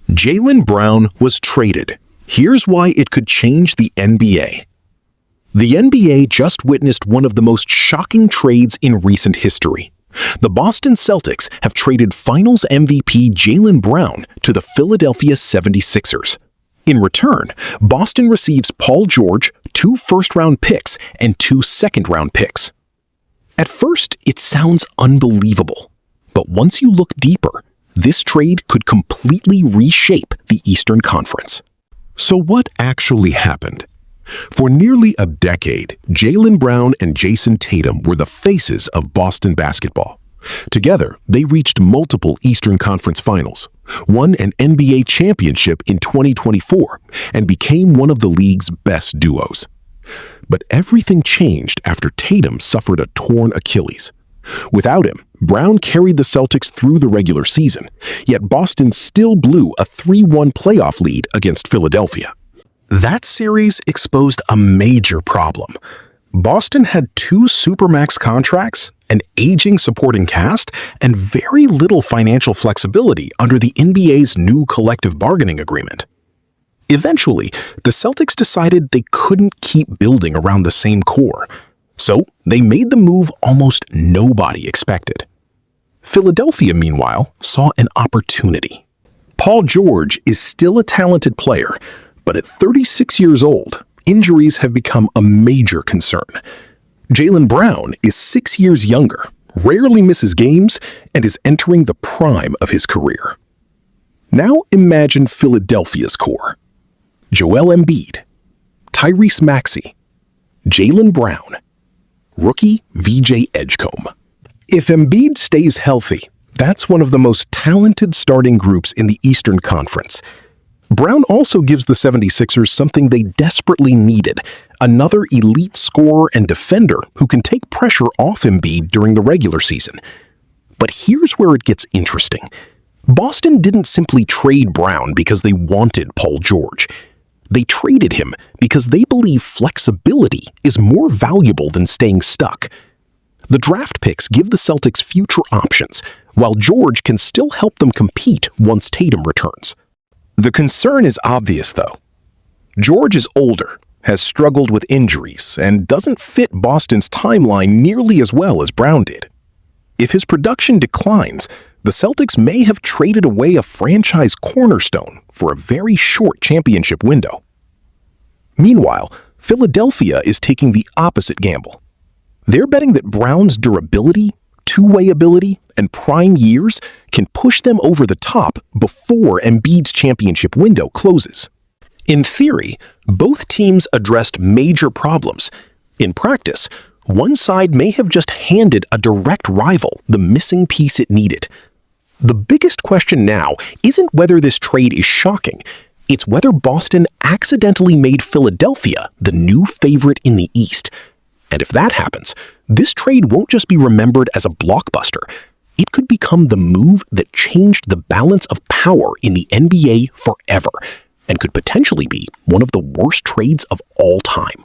Jaylen Brown was traded. Here's why it could change the NBA. The NBA just witnessed one of the most shocking trades in recent history. The Boston Celtics have traded Finals MVP Jaylen Brown to the Philadelphia 76ers. In return, Boston receives Paul George, 2 first-round picks, and 2 second-round picks. At first, it sounds unbelievable. But once you look deeper, this trade could completely reshape the Eastern Conference. So what actually happened? For nearly a decade, Jaylen Brown and Jason Tatum were the faces of Boston basketball. Together, they reached multiple Eastern Conference Finals, won an NBA championship in 2024, and became one of the league's best duos. But everything changed after Tatum suffered a torn Achilles. Without him, Brown carried the Celtics through the regular season, yet Boston still blew a 3-1 playoff lead against Philadelphia. That series exposed a major problem. Boston had 2 supermax contracts, an aging supporting cast, and very little financial flexibility under the NBA's new collective bargaining agreement. Eventually, the Celtics decided they couldn't keep building around the same core, so they made the move almost nobody expected. Philadelphia, meanwhile, saw an opportunity. Paul George is still a talented player, but at 36 years old, injuries have become a major concern. Jaylen Brown is 6 years younger, rarely misses games, and is entering the prime of his career. Now imagine Philadelphia's core: Joel Embiid, Tyrese Maxey, Jaylen Brown, rookie VJ Edgecombe. If Embiid stays healthy, that's one of the most talented starting groups in the Eastern Conference. Brown also gives the 76ers something they desperately needed: another elite scorer and defender who can take pressure off Embiid during the regular season. But here's where it gets interesting. Boston didn't simply trade Brown because they wanted Paul George. They traded him because they believe flexibility is more valuable than staying stuck. The draft picks give the Celtics future options, while George can still help them compete once Tatum returns. The concern is obvious, though. George is older, has struggled with injuries, and doesn't fit Boston's timeline nearly as well as Brown did. If his production declines, the Celtics may have traded away a franchise cornerstone for a very short championship window. Meanwhile, Philadelphia is taking the opposite gamble. They're betting that Brown's durability, two-way ability, and prime years can push them over the top before Embiid's championship window closes. In theory, both teams addressed major problems. In practice, one side may have just handed a direct rival the missing piece it needed. The biggest question now isn't whether this trade is shocking. It's whether Boston accidentally made Philadelphia the new favorite in the East. And if that happens, this trade won't just be remembered as a blockbuster. It could become the move that changed the balance of power in the NBA forever, and could potentially be one of the worst trades of all time.